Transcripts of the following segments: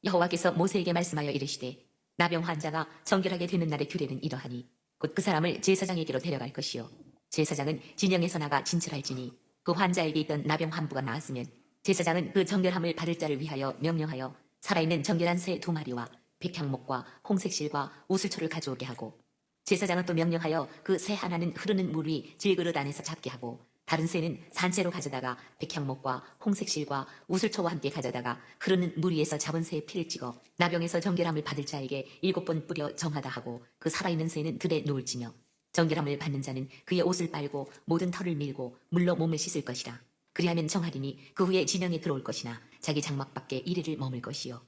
여호와께서 모세에게 말씀하여 이르시되 나병 환자가 정결하게 되는 날의 규례는 이러하니 곧 그 사람을 제사장에게로 데려갈 것이요 제사장은 진영에서 나가 진찰할지니 그 환자에게 있던 나병 환부가 나았으면 제사장은 그 정결함을 받을 자를 위하여 명령하여 살아있는 정결한 새 2마리와 백향목과 홍색실과 우슬초를 가져오게 하고 제사장은 또 명령하여 그 새 하나는 흐르는 물 위 질그릇 안에서 잡게 하고 다른 새는 산새로 가져다가 백향목과 홍색실과 우슬초와 함께 가져다가 흐르는 물 위에서 잡은 새의 피를 찍어 나병에서 정결함을 받을 자에게 7번 뿌려 정하다 하고 그 살아있는 새는 들에 놓을지며 정결함을 받는 자는 그의 옷을 빨고 모든 털을 밀고 물로 몸을 씻을 것이라. 그리하면 정하리니 그 후에 진영에 들어올 것이나 자기 장막 밖에 이리를 머물 것이요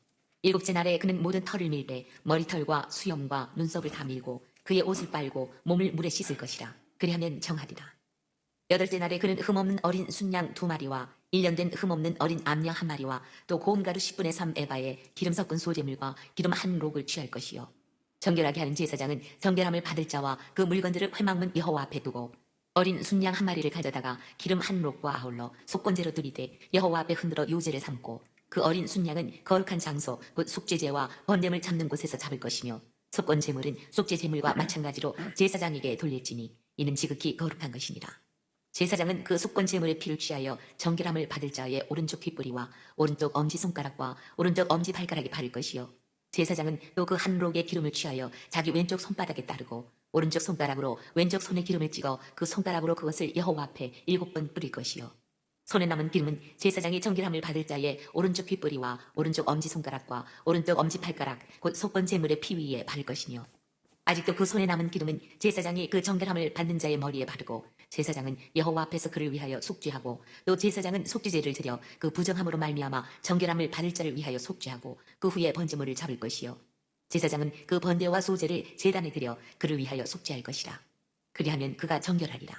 7째 날에 그는 모든 털을 밀되 머리털과 수염과 눈썹을 다 밀고 그의 옷을 빨고 몸을 물에 씻을 것이라. 그리하면 정하리라. 8째 날에 그는 흠없는 어린 순양 2마리와 1년 된 흠없는 어린 암양 1마리와 또 고운 가루 10분의 3 에바에 기름 섞은 소재물과 기름 한 록을 취할 것이요 정결하게 하는 제사장은 정결함을 받을 자와 그 물건들을 회막문 여호와 앞에 두고 어린 순양 1마리를 가져다가 기름 한 록과 아울러 속건제로 드리되 여호와 앞에 흔들어 요제를 삼고 그 어린 순양은 거룩한 장소 곧 속죄제와 번제물 잡는 곳에서 잡을 것이며 속건제물은 속죄제물과 마찬가지로 제사장에게 돌릴지니 이는 지극히 거룩한 것이니라. 제사장은 그 속건제물의 피를 취하여 정결함을 받을 자의 오른쪽 귓뿌리와 오른쪽 엄지손가락과 오른쪽 엄지발가락에 바를 것이요 제사장은 또 그 한 록의 기름을 취하여 자기 왼쪽 손바닥에 따르고 오른쪽 손가락으로 왼쪽 손에 기름을 찍어 그 손가락으로 그것을 여호와 앞에 7번 뿌릴 것이요 손에 남은 기름은 제사장이 정결함을 받을 자의 오른쪽 귓뿌리와 오른쪽 엄지손가락과 오른쪽 엄지발가락 곧 속건제물의 피 위에 바를 것이며 아직도 그 손에 남은 기름은 제사장이 그 정결함을 받는 자의 머리에 바르고 제사장은 여호와 앞에서 그를 위하여 속죄하고 또 제사장은 속죄제를 드려 그 부정함으로 말미암아 정결함을 받을 자를 위하여 속죄하고 그 후에 번제물을 잡을 것이요 제사장은 그 번제와 소제를 제단에 드려 그를 위하여 속죄할 것이라. 그리하면 그가 정결하리라.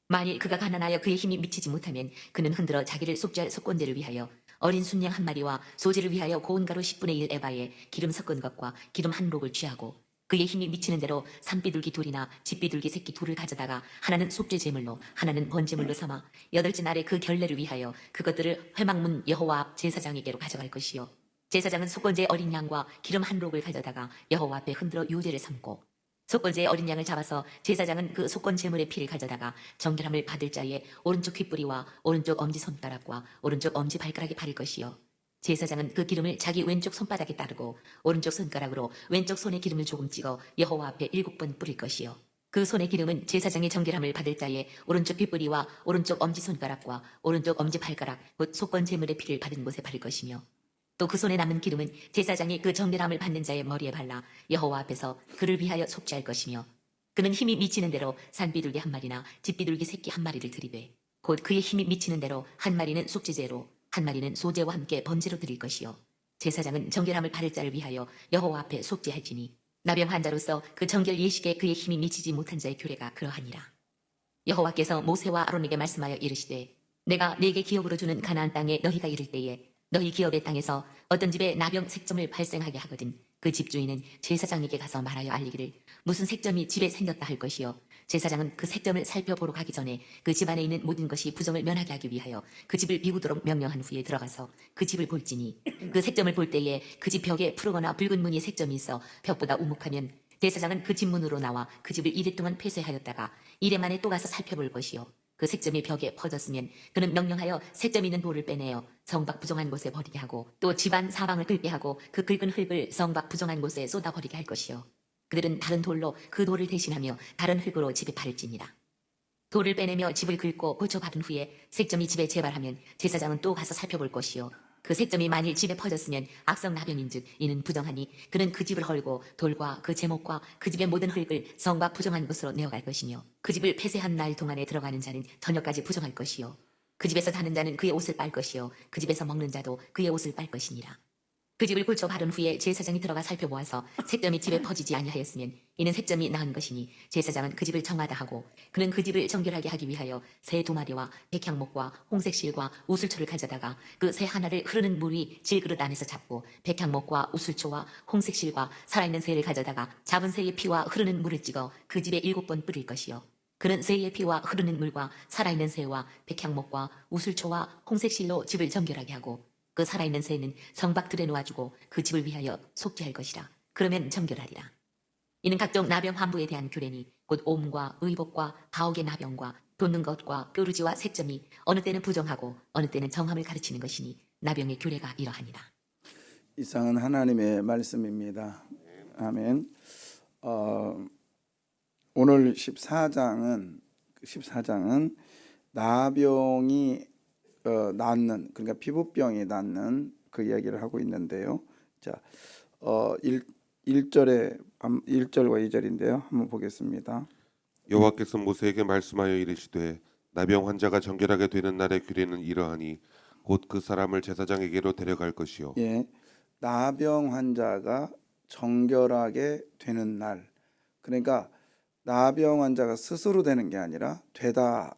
만일 그가 가난하여 그의 힘이 미치지 못하면 그는 흔들어 자기를 속죄할 속건제를 위하여 어린 순양 1마리와 소제를 위하여 고운 가루 10분의 1 에바에 기름 섞은 것과 기름 한 록을 취하고 그의 힘이 미치는 대로 산비둘기 2이나 집비둘기 새끼 2를 가져다가 하나는 속죄제물로 하나는 번제물로 삼아 8째 날에 그 결례를 위하여 그것들을 회막문 여호와 앞 제사장에게로 가져갈 것이요 제사장은 속건제 어린 양과 기름 한 록을 가져다가 여호와 앞에 흔들어 요제를 삼고 속건제의 어린 양을 잡아서 제사장은 그 속건제물의 피를 가져다가 정결함을 받을 자의 오른쪽 귓뿌리와 오른쪽 엄지손가락과 오른쪽 엄지발가락에 바를 것이요 제사장은 그 기름을 자기 왼쪽 손바닥에 따르고 오른쪽 손가락으로 왼쪽 손에 기름을 조금 찍어 여호와 앞에 7번 뿌릴 것이요 그 손의 기름은 제사장의 정결함을 받을 자의 오른쪽 귓뿌리와 오른쪽 엄지손가락과 오른쪽 엄지발가락 곧 속건제물의 피를 받은 곳에 바를 것이며 또 그 손에 남은 기름은 제사장이 그 정결함을 받는 자의 머리에 발라 여호와 앞에서 그를 위하여 속죄할 것이며 그는 힘이 미치는 대로 산비둘기 1마리나 집비둘기 새끼 1마리를 드리되 곧 그의 힘이 미치는 대로 1마리는 속죄제로 1마리는 소제와 함께 번제로 드릴 것이요 제사장은 정결함을 받을 자를 위하여 여호와 앞에 속죄할지니 나병 환자로서 그 정결 예식에 그의 힘이 미치지 못한 자의 규례가 그러하니라. 여호와께서 모세와 아론에게 말씀하여 이르시되 내가 네게 기업으로 주는 가나안 땅에 너희가 이를 때에 너희 기업의 땅에서 어떤 집에 나병 색점을 발생하게 하거든 그 집주인은 제사장에게 가서 말하여 알리기를 무슨 색점이 집에 생겼다 할 것이요 제사장은 그 색점을 살펴보러 가기 전에 그 집 안에 있는 모든 것이 부정을 면하게 하기 위하여 그 집을 비우도록 명령한 후에 들어가서 그 집을 볼지니 그 색점을 볼 때에 그 집 벽에 푸르거나 붉은 무늬의 색점이 있어 벽보다 우묵하면 제사장은 그 집 문으로 나와 그 집을 이래 동안 폐쇄하였다가 이래 만에 또 가서 살펴볼 것이요 그 색점이 벽에 퍼졌으면 그는 명령하여 색점 있는 돌을 빼내어 성밖 부정한 곳에 버리게 하고 또 집안 사방을 긁게 하고 그 긁은 흙을 성밖 부정한 곳에 쏟아 버리게 할 것이요 그들은 다른 돌로 그 돌을 대신하며 다른 흙으로 집에 바를지니라. 돌을 빼내며 집을 긁고 고쳐받은 후에 색점이 집에 재발하면 제사장은 또 가서 살펴볼 것이요 그 색점이 만일 집에 퍼졌으면 악성 나병인즉 이는 부정하니 그는 그 집을 헐고 돌과 그 제목과 그 집의 모든 흙을 성과 부정한 곳으로 내어갈 것이며 그 집을 폐쇄한 날 동안에 들어가는 자는 저녁까지 부정할 것이요 그 집에서 자는 자는 그의 옷을 빨 것이요 그 집에서 먹는 자도 그의 옷을 빨 것이니라. 그 집을 골조 바른 후에 제사장이 들어가 살펴보아서 색점이 집에 퍼지지 아니하였으면 이는 색점이 나은 것이니 제사장은 그 집을 정하다 하고 그는 그 집을 정결하게 하기 위하여 새 2마리와 백향목과 홍색실과 우슬초를 가져다가 그 새 하나를 흐르는 물 위 질그릇 안에서 잡고 백향목과 우슬초와 홍색실과 살아있는 새를 가져다가 잡은 새의 피와 흐르는 물을 찍어 그 집에 7번 뿌릴 것이요 그는 새의 피와 흐르는 물과 살아있는 새와 백향목과 우슬초와 홍색실로 집을 정결하게 하고 그 살아있는 새는 성박들에 놓아주고 그 집을 위하여 속죄할 것이라. 그러면 정결하리라. 이는 각종 나병 환부에 대한 규례니 곧 옴과 의복과 가옥의 나병과 돋는 것과 뾰루지와 색점이 어느 때는 부정하고 어느 때는 정함을 가르치는 것이니 나병의 규례가 이러하니라. 이상은 하나님의 말씀입니다. 아멘. 오늘 14장은 나병이 낫는, 그러니까 피부병이 낫는 그 이야기를 하고 있는데요. 자, 1절과 2절인데요. 한번 보겠습니다. 여호와께서 모세에게 말씀하여 이르시되 나병 환자가 정결하게 되는 날의 규례는 이러하니 곧 그 사람을 제사장에게로 데려갈 것이요 예, 나병 환자가 정결하게 되는 날. 그러니까 나병 환자가 스스로 되는 게 아니라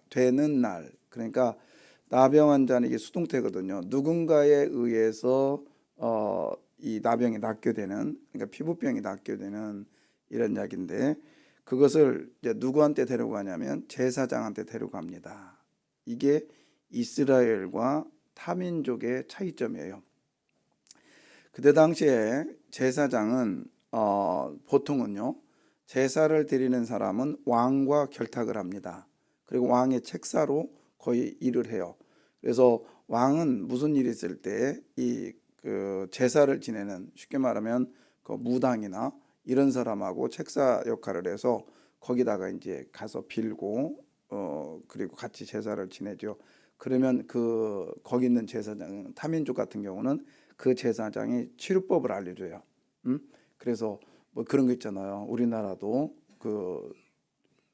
되는 날. 그러니까 나병 환자는 이게 수동태거든요. 누군가에 의해서 이 나병이 낫게 되는, 그러니까 피부병이 낫게 되는 이런 이야기인데, 그것을 이제 누구한테 데려가냐면 제사장한테 데려갑니다. 이게 이스라엘과 타민족의 차이점이에요. 그때 당시에 제사장은 보통은요, 제사를 드리는 사람은 왕과 결탁을 합니다. 그리고 왕의 책사로 거의 일을 해요. 그래서 왕은 무슨 일이 있을 때 그 제사를 지내는, 쉽게 말하면 그 무당이나 이런 사람하고 책사 역할을 해서 거기다가 이제 가서 빌고 그리고 같이 제사를 지내죠. 그러면 거기 있는 제사장, 타민족 같은 경우는 그 제사장이 치료법을 알려줘요. 그래서 뭐 그런 거 있잖아요. 우리나라도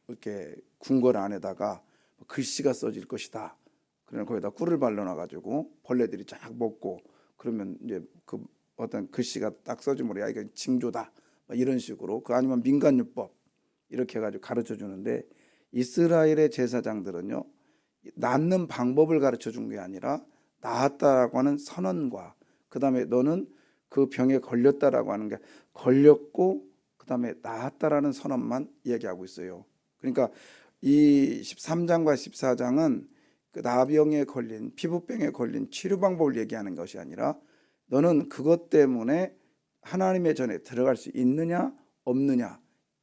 이렇게 궁궐 안에다가 글씨가 써질 것이다. 그러면 거기다 꿀을 발라놔가지고 벌레들이 쫙 먹고, 그러면 이제 그 어떤 글씨가 딱 써지면 야 이거 징조다. 이런 식으로, 아니면 민간요법 이렇게 해가지고 가르쳐 주는데, 이스라엘의 제사장들은요, 낫는 방법을 가르쳐 준 게 아니라 나았다라고 하는 선언과, 그 다음에 너는 그 병에 걸렸다라고 하는 게, 걸렸고 그 다음에 나았다라는 선언만 얘기하고 있어요. 그러니까 이 13장과 14장은 그 나병에 걸린, 피부병에 걸린 치료 방법을 얘기하는 것이 아니라, 너는 그것 때문에 하나님의 전에 들어갈 수 있느냐 없느냐,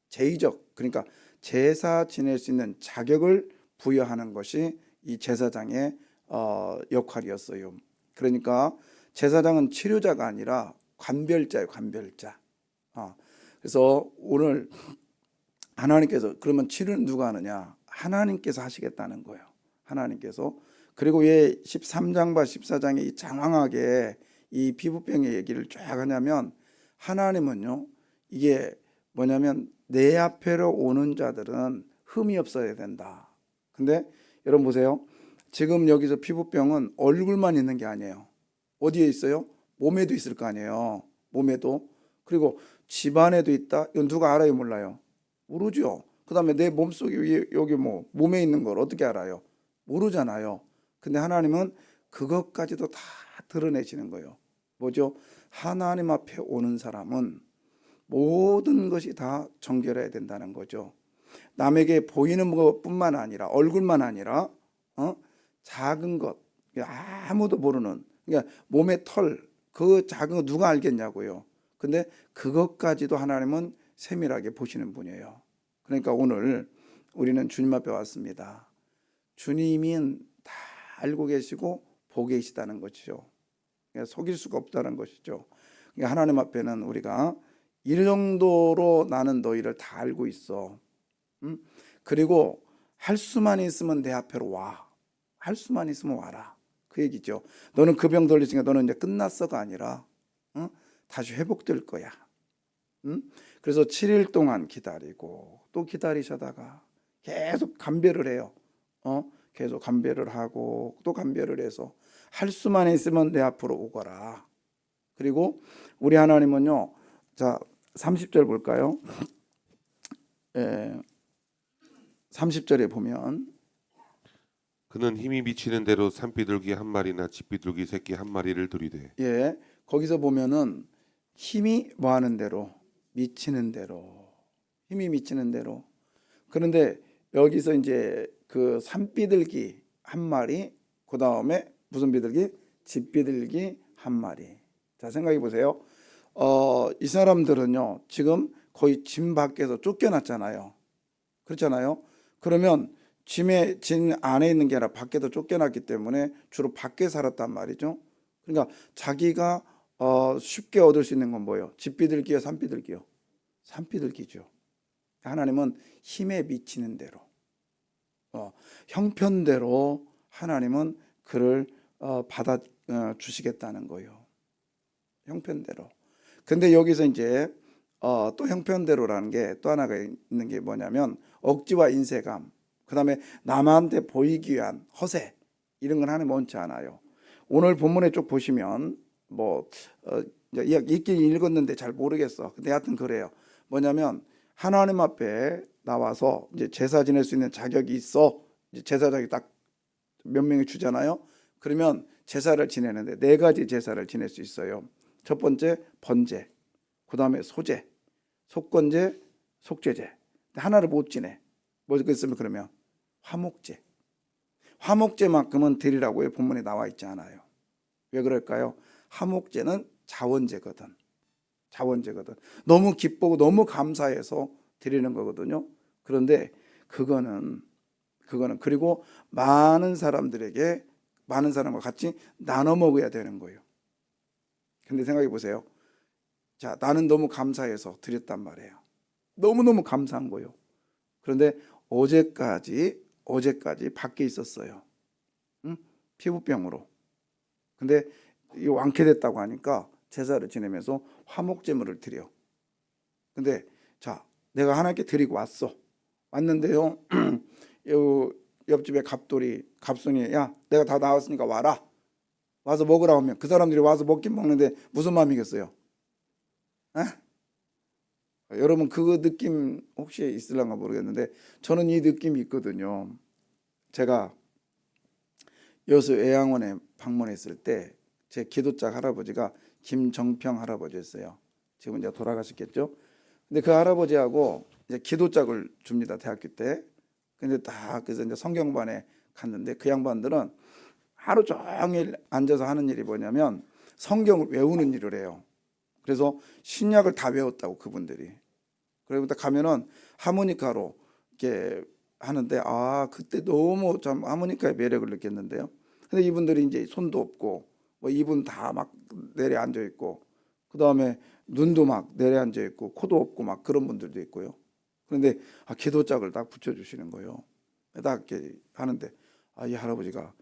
제의적, 그러니까 제사 지낼 수 있는 자격을 부여하는 것이 이 제사장의 역할이었어요. 그러니까 제사장은 치료자가 아니라 관별자예요, 관별자. 그래서 오늘 하나님께서, 그러면 치료는 누가 하느냐? 하나님께서 하시겠다는 거예요. 하나님께서. 그리고 왜 13장과 14장에 장황하게 이 피부병의 얘기를 쫙 하냐면, 하나님은요, 이게 뭐냐면 내 앞에로 오는 자들은 흠이 없어야 된다. 근데 여러분 보세요. 지금 여기서 피부병은 얼굴만 있는 게 아니에요. 어디에 있어요? 몸에도 있을 거 아니에요. 몸에도. 그리고 집안에도 있다. 이건 누가 알아요, 몰라요? 모르죠. 그 다음에 내 몸속에 여기 뭐 몸에 있는 걸 어떻게 알아요? 모르잖아요. 근데 하나님은 그것까지도 다 드러내시는 거예요. 뭐죠? 하나님 앞에 오는 사람은 모든 것이 다 정결해야 된다는 거죠. 남에게 보이는 것뿐만 아니라, 얼굴만 아니라 작은 것, 아무도 모르는, 그러니까 몸의 털, 그 작은 거 누가 알겠냐고요. 근데 그것까지도 하나님은 세밀하게 보시는 분이에요. 그러니까 오늘 우리는 주님 앞에 왔습니다. 주님은 다 알고 계시고 보고 계시다는 것이죠. 그러니까 속일 수가 없다는 것이죠. 그러니까 하나님 앞에는 우리가 이 정도로 나는 너희를 다 알고 있어. 그리고 할 수만 있으면 내 앞으로 와. 할 수만 있으면 와라. 그 얘기죠. 너는 그 병 돌리니까 너는 이제 끝났어가 아니라 다시 회복될 거야. 그래서 7일 동안 기다리고 또 기다리셔다가 계속 감별을 해요. 계속 감별을 하고 또 감별을 해서 할 수만 있으면 내 앞으로 오거라. 그리고 우리 하나님은요, 자 30절 볼까요? 30절에 보면, 그는 힘이 미치는 대로 산비둘기 한 마리나 집비둘기 새끼 한 마리를 들이되 거기서 보면은 힘이 뭐 하는 대로, 미치는 대로, 힘이 미치는 대로. 그런데 여기서 이제 그 산비둘기 한 마리, 그 다음에 무슨 비둘기? 집비둘기 한 마리. 자, 생각해 보세요. 이 사람들은요, 지금 거의 짐 밖에서 쫓겨났잖아요. 그렇잖아요. 그러면 짐 안에 있는 게 아니라 밖에서 쫓겨났기 때문에 주로 밖에 살았단 말이죠. 그러니까 자기가 쉽게 얻을 수 있는 건 뭐예요? 집 비둘기요, 산 비둘기요? 산 비둘기죠. 하나님은 힘에 미치는 대로, 형편대로 하나님은 그를 받아 주시겠다는 거예요. 형편대로. 근데 여기서 이제 또 형편대로라는 게 또 하나가 있는 게 뭐냐면 억지와 인색감, 그다음에 남한테 보이기 위한 허세, 이런 건 하나님 원치 않아요. 오늘 본문에 쭉 보시면 뭐 읽긴 읽었는데 잘 모르겠어. 근데 하여튼 그래요. 뭐냐면 하나님 앞에 나와서 이제 제사 지낼 수 있는 자격이 있어. 이제 제사장이 딱 몇 명이 주잖아요. 그러면 제사를 지내는데 네 가지 제사를 지낼 수 있어요. 첫 번째 번제, 그다음에 소제, 속건제, 속죄제. 하나를 못 지내. 뭐 있으면 그러면 화목제. 화목제만큼은 드리라고 본문에 나와 있지 않아요. 왜 그럴까요? 화목제는 자원제거든. 자원제거든. 너무 기쁘고 너무 감사해서 드리는 거거든요. 그런데 그거는 그리고 많은 사람들에게 많은 사람과 같이 나눠 먹어야 되는 거예요. 근데 생각해 보세요. 자, 나는 너무 감사해서 드렸단 말이에요. 너무너무 감사한 거예요. 그런데 어제까지 밖에 있었어요. 응? 피부병으로. 근데 이 완쾌됐다고 하니까 제사를 지내면서 화목제물을 드려. 근데 자, 내가 하나님께 드리고 왔는데요. 요 옆집에 갑순이, 야, 내가 다 나왔으니까 와라. 와서 먹으라고 하면 그 사람들이 와서 먹긴 먹는데 무슨 마음이겠어요? 에? 여러분 그 느낌 혹시 있을런가 모르겠는데 저는 이 느낌이 있거든요. 제가 여수 애양원에 방문했을 때 제 기도자 할아버지가 김정평 할아버지였어요. 지금 이제 돌아가셨겠죠. 근데 그 할아버지하고 이제 기도짝을 줍니다, 대학교 때. 근데 그래서 이제 성경반에 갔는데 그 양반들은 하루 종일 앉아서 하는 일이 뭐냐면 성경을 외우는 일을 해요. 그래서 신약을 다 외웠다고 그분들이. 그리고 딱 가면은 하모니카로 이렇게 하는데 그때 너무 참 하모니카의 매력을 느꼈는데요. 근데 이분들이 이제 손도 없고 뭐 입은 다 막 내려 앉아 있고 그다음에 눈도 막 내려 앉아 있고 코도 없고 막 그런 분들도 있고요. 그런데 기도짝을 딱 붙여주시는 거예요. 딱 이렇게 하는데 이 할아버지가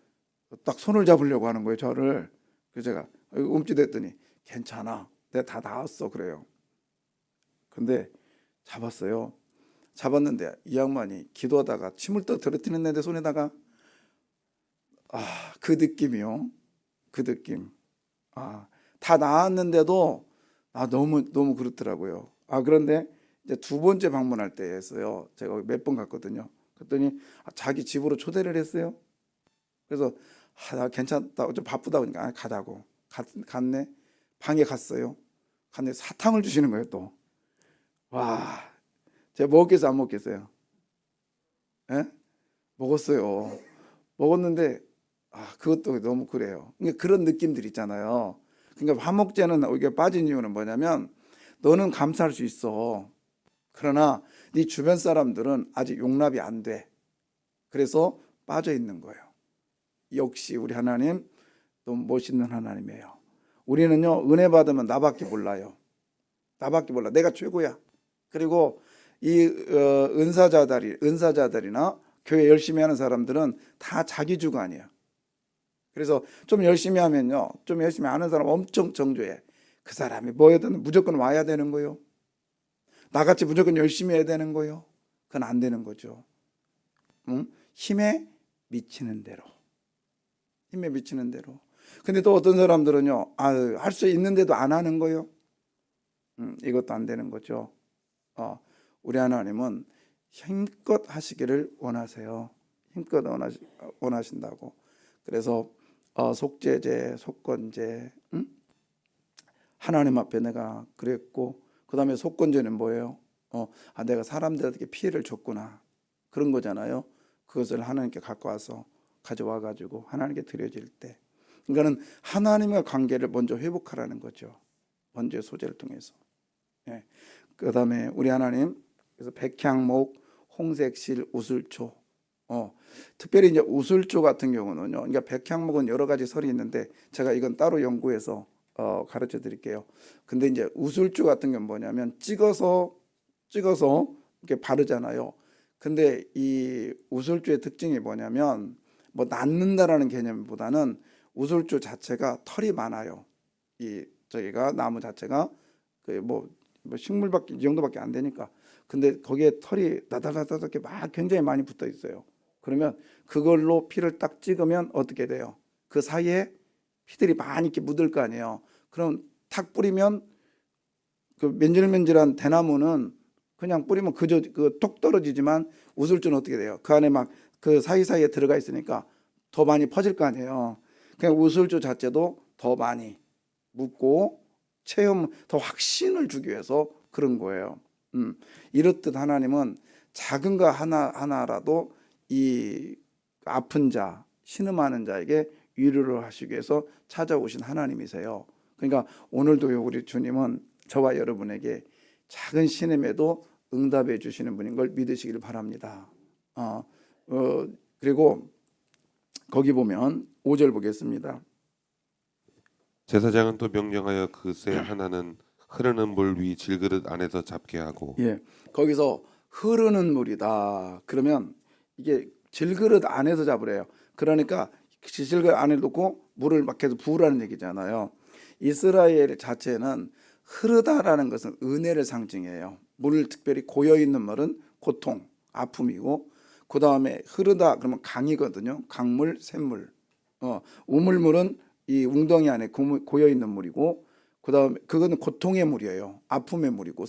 딱 손을 잡으려고 하는 거예요, 저를. 그래서 제가 움찔했더니 괜찮아, 내가 다 나왔어 그래요. 근데 잡았는데 이 양반이 기도하다가 침을 떨어뜨리는 내 손에다가 그 느낌이요. 그 느낌. 다 나았는데도 너무 그렇더라고요. 그런데 이제 두 번째 방문할 때였어요. 제가 몇 번 갔거든요. 그랬더니 자기 집으로 초대를 했어요. 그래서 나 괜찮다. 좀 바쁘다 보니까 가자고. 갔네. 방에 갔어요. 갔는데 사탕을 주시는 거예요, 또. 와, 제가 먹겠어요, 안 먹겠어요? 예? 먹었어요. 먹었는데 그것도 너무 그래요. 그러니까 그런 느낌들 있잖아요. 그러니까 화목제는 이게 빠진 이유는 뭐냐면 너는 감사할 수 있어. 그러나 네 주변 사람들은 아직 용납이 안 돼. 그래서 빠져 있는 거예요. 역시 우리 하나님 너무 멋있는 하나님이에요. 우리는요, 은혜 받으면 나밖에 몰라요. 나밖에 몰라. 내가 최고야. 그리고 이 은사자들이나 교회 열심히 하는 사람들은 다 자기 주관이에요. 그래서 좀 열심히 하면요, 좀 열심히 하는 사람 엄청 정죄해. 그 사람이 뭐여든 무조건 와야 되는 거요. 나같이 무조건 열심히 해야 되는 거요. 그건 안 되는 거죠. 힘에 미치는 대로. 힘에 미치는 대로. 근데 또 어떤 사람들은요, 할 수 있는데도 안 하는 거요. 이것도 안 되는 거죠. 우리 하나님은 힘껏 하시기를 원하세요. 힘껏 원하신다고. 그래서 속죄제, 속건제, 하나님 앞에 내가 그랬고, 그 다음에 속건제는 뭐예요? 내가 사람들에게 피해를 줬구나, 그런 거잖아요. 그것을 하나님께 가져와 가지고 하나님께 드려질 때, 그러니까는 하나님과 관계를 먼저 회복하라는 거죠. 번제의 소제를 통해서. 예. 그다음에 우리 하나님 그래서 백향목, 홍색실, 우슬초. 특별히 이제 우슬초 같은 경우는요. 그러니까 백향목은 여러 가지 설이 있는데 제가 이건 따로 연구해서 가르쳐 드릴게요. 근데 이제 우슬초 같은 경우는 뭐냐면 찍어서 이렇게 바르잖아요. 근데 이 우슬초의 특징이 뭐냐면 뭐 낫는다라는 개념보다는 우슬초 자체가 털이 많아요. 이 저기가 나무 자체가 뭐 식물밖에 이 정도밖에 안 되니까. 근데 거기에 털이 다다다다 이렇게 막 굉장히 많이 붙어 있어요. 그러면 그걸로 피를 딱 찍으면 어떻게 돼요? 그 사이에 피들이 많이 이렇게 묻을 거 아니에요. 그럼 탁 뿌리면 그 맨질맨질한 대나무는 그냥 뿌리면 그저 톡 떨어지지만 우슬초는 어떻게 돼요? 그 안에 막 그 사이사이에 들어가 있으니까 더 많이 퍼질 거 아니에요. 그냥 우슬초 자체도 더 많이 묻고 체험 더 확신을 주기 위해서 그런 거예요. 이렇듯 하나님은 작은 거 하나라도 이 아픈 자, 신음하는 자에게 위로를 하시기 위해서 찾아오신 하나님이세요. 그러니까 오늘도 우리 주님은 저와 여러분에게 작은 신음에도 응답해 주시는 분인 걸 믿으시길 바랍니다. 그리고 거기 보면 5절 보겠습니다. 제사장은 또 명령하여 그 새 하나는 흐르는 물 위 질그릇 안에서 잡게 하고 예, 거기서 흐르는 물이다. 그러면 이게 질그릇 안에서 잡으래요. 그러니까 질그릇 안에 놓고 물을 막 계속 부으라는 얘기잖아요. 이스라엘 자체는 흐르다라는 것은 은혜를 상징해요. 물 특별히 고여 있는 물은 고통, 아픔이고 그 다음에 흐르다 그러면 강이거든요. 강물, 샘물. 우물물은 이 웅덩이 안에 고여 있는 물이고 그 다음에 그거는 고통의 물이에요. 아픔의 물이고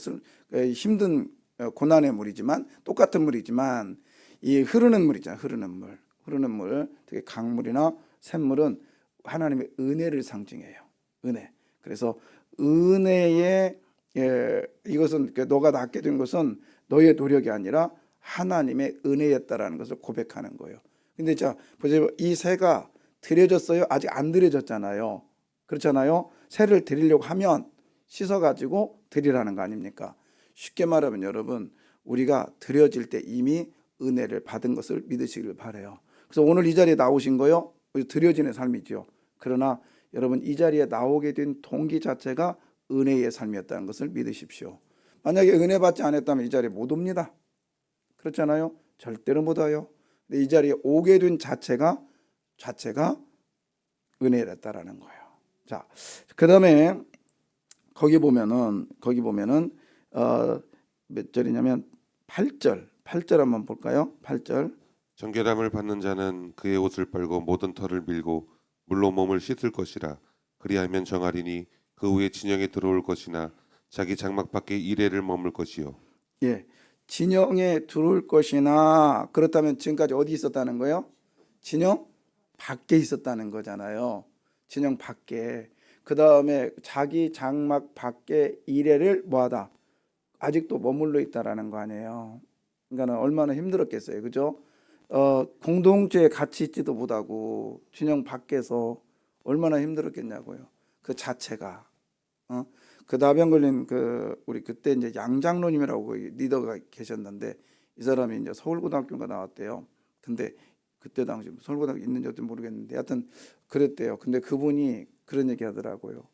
힘든 고난의 물이지만 똑같은 물이지만 이 흐르는 물이잖아요. 흐르는 물, 특히 강물이나 샘물은 하나님의 은혜를 상징해요. 은혜. 그래서 은혜의 이것은 너가 낫게 된 것은 너의 노력이 아니라 하나님의 은혜였다라는 것을 고백하는 거예요. 근데 자 보세요. 이 새가 드려졌어요? 아직 안 드려졌잖아요. 그렇잖아요. 새를 드리려고 하면 씻어가지고 드리라는 거 아닙니까? 쉽게 말하면 여러분 우리가 드려질 때 이미 은혜를 받은 것을 믿으시길 바라요. 그래서 오늘 이 자리에 나오신 거요. 드려지는 삶이죠. 그러나 여러분 이 자리에 나오게 된 동기 자체가 은혜의 삶이었다는 것을 믿으십시오. 만약에 은혜 받지 않았다면 이 자리에 못 옵니다. 그렇잖아요. 절대로 못 와요. 근데 이 자리에 오게 된 자체가 은혜였다라는 거예요. 자, 그다음에 거기 보면은 몇 절이냐면 8절 한번 볼까요? 8절. 정결함을 받는 자는 그의 옷을 빨고 모든 털을 밀고 물로 몸을 씻을 것이라. 그리하면 정하리니 그 후에 진영에 들어올 것이나 자기 장막 밖에 이레를 머물 것이요. 예, 진영에 들어올 것이나 그렇다면 지금까지 어디 있었다는 거예요? 진영 밖에 있었다는 거잖아요. 진영 밖에. 그 다음에 자기 장막 밖에 이레를 뭐하다? 아직도 머물러 있다라는 거 아니에요. 그러니까 얼마나 힘들었겠어요, 그죠? 공동체에 같이 있지도 못하고 진영 밖에서 얼마나 힘들었겠냐고요. 그 자체가. 그 나병 걸린 우리 그때 이제 양장로님이라고 리더가 계셨는데 이 사람이 이제 서울고등학교가 나왔대요. 근데 그때 당시 서울고등학교 있는지 어떤지 모르겠는데 하여튼 그랬대요. 근데 그분이 그런 얘기 하더라고요.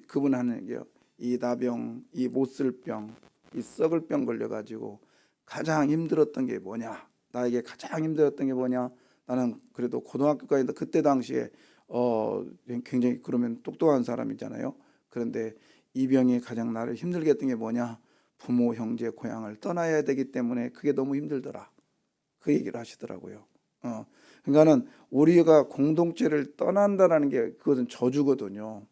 그분 하는 얘기요. 이 나병, 이 못쓸병, 이 썩을 병 걸려가지고 가장 힘들었던 게 뭐냐? 나에게 가장 힘들었던 게 뭐냐? 나는 그래도 고등학교까지 그때 당시에 굉장히 그러면 똑똑한 사람이잖아요. 그런데 이 병이 가장 나를 힘들게 했던 게 뭐냐? 부모, 형제, 고향을 떠나야 되기 때문에 그게 너무 힘들더라. 그 얘기를 하시더라고요. 그러니까는 우리가 공동체를 떠난다라는 게 그것은 저주거든요.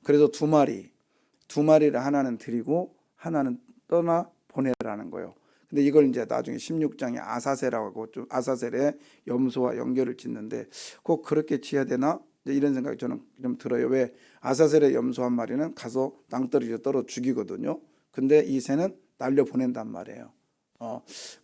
그래서 두 마리를 하나는 드리고 하나는 떠나 보내라는 거예요. 근데 이걸 이제 나중에 16장에 아사셀이라고 하고 좀 아사셀의 염소와 연결을 짓는데 꼭 그렇게 지어야 되나? 이런 생각이 저는 좀 들어요. 왜 아사셀의 염소 한 마리는 가서 낭떠러지에 떨어 죽이거든요. 근데 이 새는 날려 보낸단 말이에요.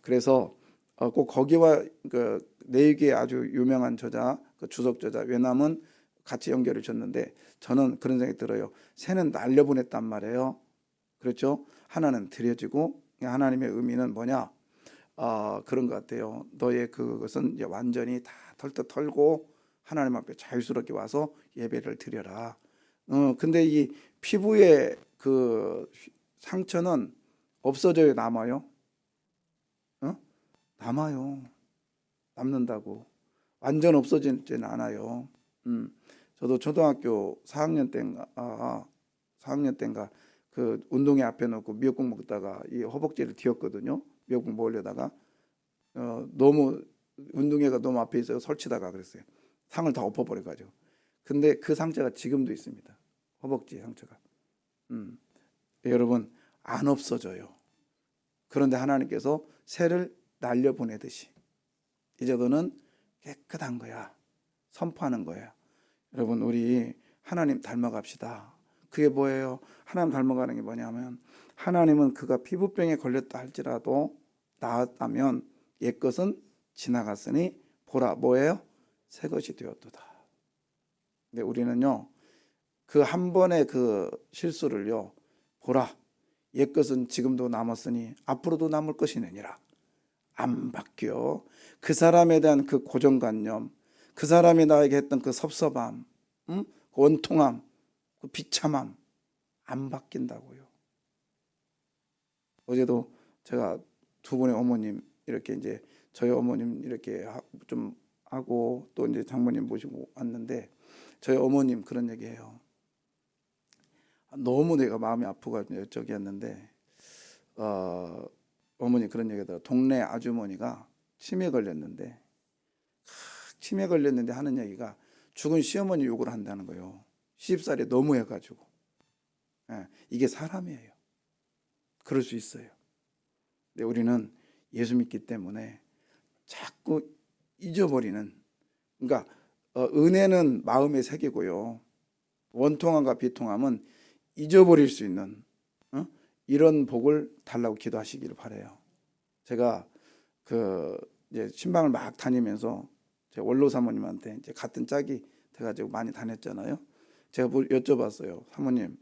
그래서 꼭 거기와 그 내위기의 아주 유명한 저자 그 주석저자 외남은 같이 연결을 줬는데 저는 그런 생각이 들어요. 새는 날려보냈단 말이에요. 그렇죠? 하나는 드려지고 하나님의 의미는 뭐냐? 그런 것 같아요. 너의 그것은 이제 완전히 다 털떡 털고 하나님 앞에 자유스럽게 와서 예배를 드려라. 근데 이 피부의 그 상처는 없어져요, 남아요? 남아요. 남는다고. 완전 없어지지는 않아요. 저도 초등학교 4학년 때인가 그 운동회 앞에 놓고 미역국 먹다가 이 허벅지를 뒤었거든요. 미역국 먹으려다가 너무 운동회가 너무 앞에 있어서 설치다가 그랬어요. 상을 다 엎어버려가지고. 근데 그 상처가 지금도 있습니다. 허벅지 상처가. 여러분 안 없어져요. 그런데 하나님께서 새를 날려보내듯이 이제 너는 깨끗한 거야. 선포하는 거야. 여러분 우리 하나님 닮아갑시다. 그게 뭐예요? 하나님 닮아가는 게 뭐냐면 하나님은 그가 피부병에 걸렸다 할지라도 나았다면 옛것은 지나갔으니 보라 뭐예요? 새 것이 되었도다. 근데 우리는요 그 한 번의 그 실수를요 보라 옛것은 지금도 남았으니 앞으로도 남을 것이느니라. 안 바뀌어. 그 사람에 대한 그 고정관념, 그 사람이 나에게 했던 그 섭섭함, 그 원통함, 그 비참함 안 바뀐다고요. 어제도 제가 두 분의 어머님 이렇게 이제 저희 어머님 이렇게 좀 하고 또 이제 장모님 모시고 왔는데 저희 어머님 그런 얘기해요. 너무 내가 마음이 아프고 저기였는데 어머니 그런 얘기하더라고요. 동네 아주머니가 치매 걸렸는데 하는 얘기가 죽은 시어머니 욕을 한다는 거예요. 시집살이 너무 해가지고. 이게 사람이에요. 그럴 수 있어요. 근데 우리는 예수 믿기 때문에 자꾸 잊어버리는, 그러니까 은혜는 마음에 새기고요. 원통함과 비통함은 잊어버릴 수 있는 이런 복을 달라고 기도하시기를 바라요. 제가 그 이제 신방을 막 다니면서 제 원로 사모님한테 이제 같은 짝이 돼가지고 많이 다녔잖아요. 제가 여쭤봤어요. 사모님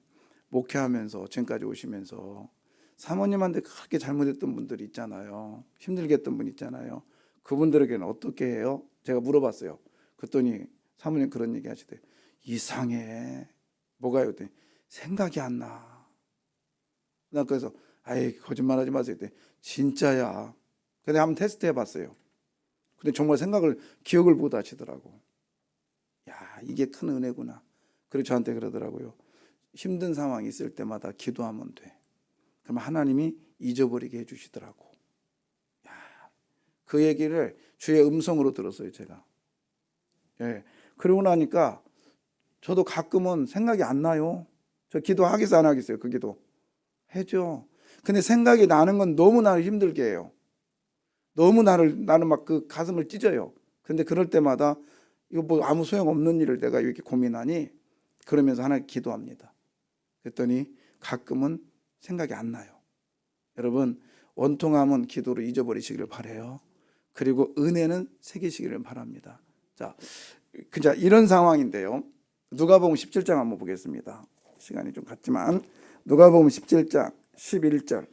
목회하면서 지금까지 오시면서 사모님한테 그렇게 잘못했던 분들이 있잖아요. 힘들게 했던 분 있잖아요. 그분들에게는 어떻게 해요? 제가 물어봤어요. 그랬더니 사모님 그런 얘기 하시대. 이상해. 뭐가요? 그랬더니 생각이 안 나. 나 그래서 아이 거짓말하지 마세요. 그때 진짜야. 근데 한번 테스트 해봤어요. 근데 정말 기억을 못 하시더라고. 야 이게 큰 은혜구나. 그리고 저한테 그러더라고요. 힘든 상황이 있을 때마다 기도하면 돼. 그러면 하나님이 잊어버리게 해주시더라고. 야, 그 얘기를 주의 음성으로 들었어요 제가. 예. 그러고 나니까 저도 가끔은 생각이 안 나요. 저 기도하겠어 안 하겠어요? 그 기도 해줘. 근데 생각이 나는 건 너무 나를 힘들게 해요. 너무 나는 막 그 가슴을 찢어요. 근데 그럴 때마다 이거 뭐 아무 소용없는 일을 내가 이렇게 고민하니 그러면서 하나님 기도합니다. 그랬더니 가끔은 생각이 안 나요. 여러분 원통함은 기도로 잊어버리시기를 바라요. 그리고 은혜는 새기시기를 바랍니다. 자, 그냥 이런 상황인데요. 누가복음 17장 한번 보겠습니다. 시간이 좀 갔지만 누가복음 17장 11절.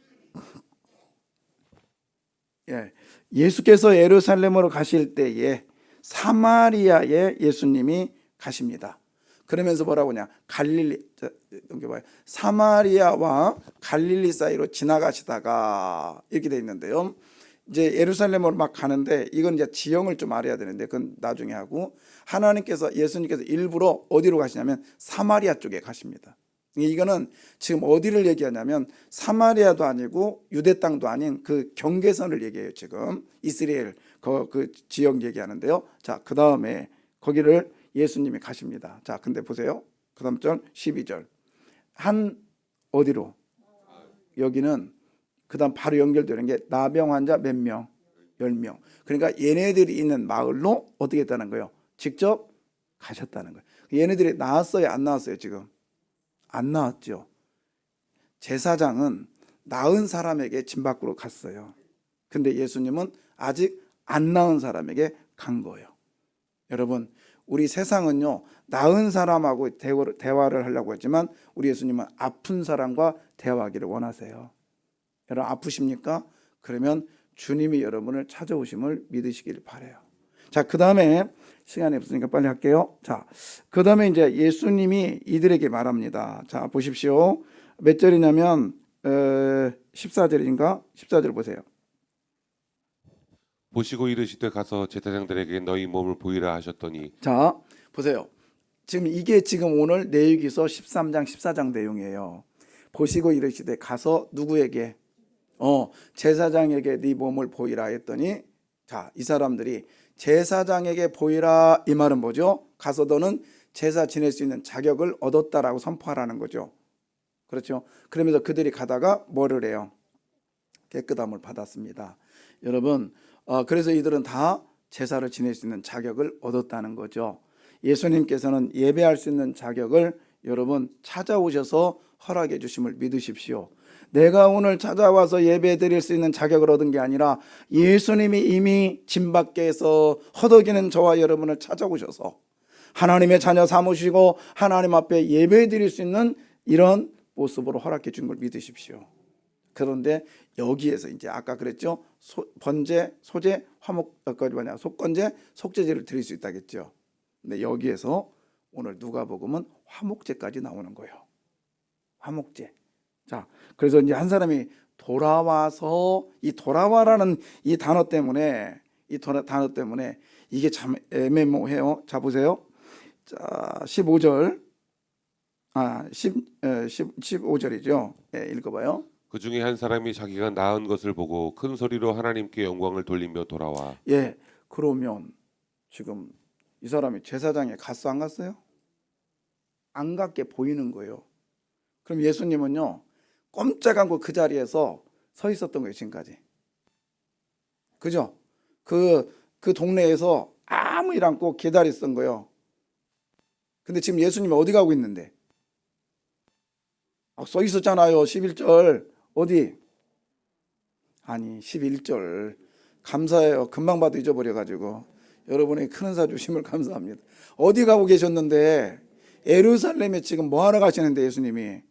예, 예수께서 예루살렘으로 가실 때에 사마리아에 예수님이 가십니다. 그러면서 뭐라고 하냐? 넘겨봐요. 사마리아와 갈릴리 사이로 지나가시다가 이렇게 돼 있는데요. 이제 예루살렘으로 막 가는데 이건 이제 지형을 좀 알아야 되는데 그건 나중에 하고 예수님께서 일부러 어디로 가시냐면 사마리아 쪽에 가십니다. 이거는 지금 어디를 얘기하냐면 사마리아도 아니고 유대 땅도 아닌 그 경계선을 얘기해요. 지금 이스라엘 그 지역 얘기하는데요. 자, 그 다음에 거기를 예수님이 가십니다. 자, 근데 보세요. 그 다음 절 12절. 어디로? 여기는 그 다음 바로 연결되는 게 나병 환자 몇 명? 10명. 그러니까 얘네들이 있는 마을로 어떻게 했다는 거예요? 직접 가셨다는 거예요. 얘네들이 나았어요? 안 나왔어요? 지금? 안 나왔죠. 제사장은 나은 사람에게 진 밖으로 갔어요. 근데 예수님은 아직 안 나은 사람에게 간 거예요. 여러분 우리 세상은요 나은 사람하고 대화를 하려고 했지만 우리 예수님은 아픈 사람과 대화하기를 원하세요. 여러분 아프십니까? 그러면 주님이 여러분을 찾아오심을 믿으시길 바라요. 자, 그 다음에 시간이 없으니까 빨리 할게요. 자, 그 다음에 이제 예수님이 이들에게 말합니다. 자, 보십시오. 몇 절이냐면 14절인가? 14절 보세요. 보시고 이르시되 가서 제사장들에게 너희 몸을 보이라 하셨더니 자, 보세요. 지금 이게 지금 오늘 레위기서 13장 14장 내용이에요. 보시고 이르시되 가서 누구에게? 제사장에게 네 몸을 보이라 했더니 자, 이 사람들이 제사장에게 보이라 이 말은 뭐죠? 가서 너는 제사 지낼 수 있는 자격을 얻었다라고 선포하라는 거죠. 그렇죠? 그러면서 그들이 가다가 뭐를 해요? 깨끗함을 받았습니다. 여러분, 그래서 이들은 다 제사를 지낼 수 있는 자격을 얻었다는 거죠. 예수님께서는 예배할 수 있는 자격을 여러분 찾아오셔서 허락해 주심을 믿으십시오. 내가 오늘 찾아와서 예배 드릴 수 있는 자격을 얻은 게 아니라 예수님이 이미 진 밖에서 허덕이는 저와 여러분을 찾아오셔서 하나님의 자녀 삼으시고 하나님 앞에 예배 드릴 수 있는 이런 모습으로 허락해 준 걸 믿으십시오. 그런데 여기에서 이제 아까 그랬죠. 번제, 소제, 속건제, 속죄제를 드릴 수 있다겠죠. 근데 여기에서 오늘 누가복음은 화목제까지 나오는 거예요. 화목제. 자, 그래서 이제 한 사람이 돌아와서 이 돌아와라는 이 단어 때문에 이게 참 애매모호해요. 자, 보세요. 자, 15절. 15절이죠. 예, 읽어봐요. 그 중에 한 사람이 자기가 낳은 것을 보고 큰 소리로 하나님께 영광을 돌리며 돌아와. 예, 그러면 지금 이 사람이 제사장에 갔어 안 갔어요? 안 갔게 보이는 거예요. 그럼 예수님은요 꼼짝 않고 그 자리에서 서 있었던 거예요 지금까지. 그죠? 그 동네에서 아무 일 않고 기다렸던 거예요. 근데 지금 예수님이 어디 가고 있는데? 써 있었잖아요. 11절 어디? 아니 11절 감사해요. 금방 봐도 잊어버려가지고 여러분의 큰 은사 주심을 감사합니다. 어디 가고 계셨는데? 예루살렘에 지금 뭐하러 가시는데 예수님이?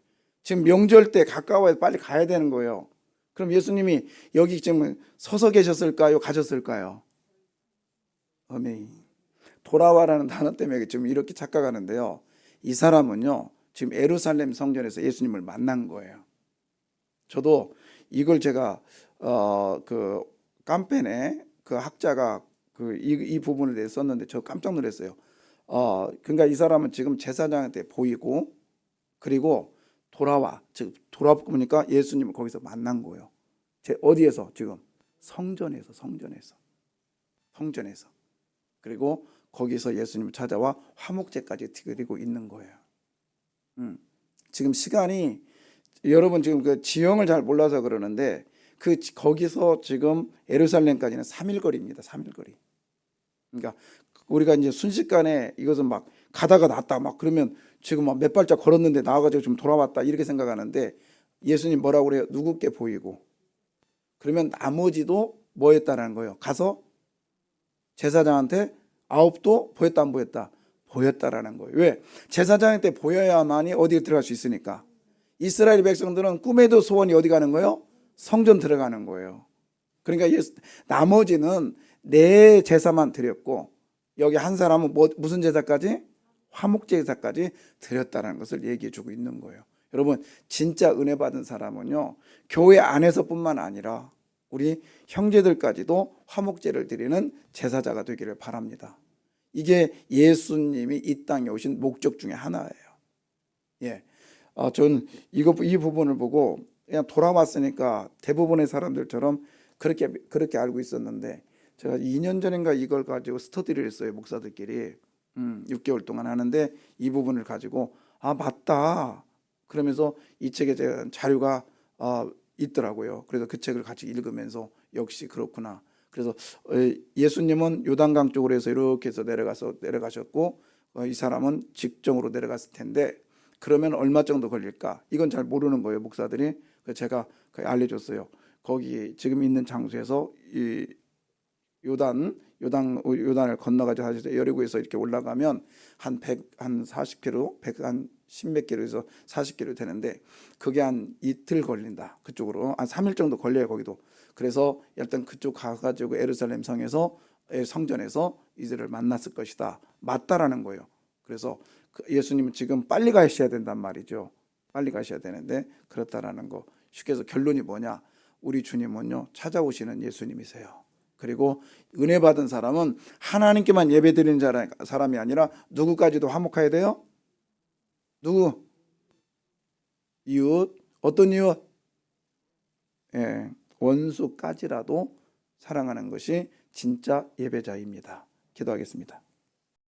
지금 명절 때 가까워서 빨리 가야 되는 거예요. 그럼 예수님이 여기 지금 서서 계셨을까요? 가셨을까요? 아멘. 돌아와라는 단어 때문에 지금 이렇게 착각하는데요. 이 사람은요 지금 예루살렘 성전에서 예수님을 만난 거예요. 저도 이걸 제가 그 깜펜에 그 학자가 이 부분을 대해서 썼는데 저 깜짝 놀랐어요. 그러니까 이 사람은 지금 제사장한테 보이고 그리고 돌아보니까 예수님을 거기서 만난 거예요. 어디에서? 지금 성전에서. 그리고 거기서 예수님을 찾아와 화목제까지 드리고 있는 거예요. 지금 시간이 여러분 지금 그 지형을 잘 몰라서 그러는데 거기서 지금 예루살렘까지는 3일 거리입니다. 3일 거리. 그러니까 우리가 이제 순식간에 이것은 막 가다가 났다 막 그러면 지금 막 몇 발짝 걸었는데 나와가지고 좀 돌아왔다 이렇게 생각하는데 예수님 뭐라고 그래요? 누구께 보이고 그러면 나머지도 뭐 했다라는 거예요? 가서 제사장한테 아홉도 보였다 안 보였다? 보였다라는 거예요. 왜? 제사장한테 보여야만이 어디에 들어갈 수 있으니까. 이스라엘 백성들은 꿈에도 소원이 어디 가는 거예요? 성전 들어가는 거예요. 그러니까 나머지는 내 제사만 드렸고 여기 한 사람은 무슨 제사까지? 화목제 제사까지 드렸다는 것을 얘기해 주고 있는 거예요. 여러분 진짜 은혜 받은 사람은요 교회 안에서뿐만 아니라 우리 형제들까지도 화목제를 드리는 제사자가 되기를 바랍니다. 이게 예수님이 이 땅에 오신 목적 중에 하나예요. 예, 저는 이 부분을 보고 그냥 돌아왔으니까 대부분의 사람들처럼 그렇게 알고 있었는데 제가 2년 전인가 이걸 가지고 스터디를 했어요. 목사들끼리 6개월 동안 하는데 이 부분을 가지고 맞다 그러면서 이 책에 자료가 있더라고요. 그래서 그 책을 같이 읽으면서 역시 그렇구나. 그래서 예수님은 요단강 쪽으로 해서 이렇게 해서 내려가셨고 이 사람은 직정으로 내려갔을 텐데 그러면 얼마 정도 걸릴까? 이건 잘 모르는 거예요, 목사들이. 그래서 제가 알려줬어요. 거기 지금 있는 장소에서 이 요단 요단을 건너가지고 사실 여리고에서 이렇게 올라가면 한 40km, 10몇 킬로에서 40km 되는데 그게 한 이틀 걸린다. 그쪽으로 한 3일 정도 걸려요 거기도. 그래서 일단 그쪽 가가지고 예루살렘 성전에서 이들을 만났을 것이다. 맞다라는 거예요. 그래서 예수님은 지금 빨리 가셔야 된단 말이죠. 빨리 가셔야 되는데 그렇다라는 거. 쉽게 해서 결론이 뭐냐? 우리 주님은요 찾아오시는 예수님이세요. 그리고 은혜 받은 사람은 하나님께만 예배드리는 사람이 아니라 누구까지도 화목해야 돼요? 누구? 이웃. 어떤 이웃? 예, 원수까지라도 사랑하는 것이 진짜 예배자입니다. 기도하겠습니다.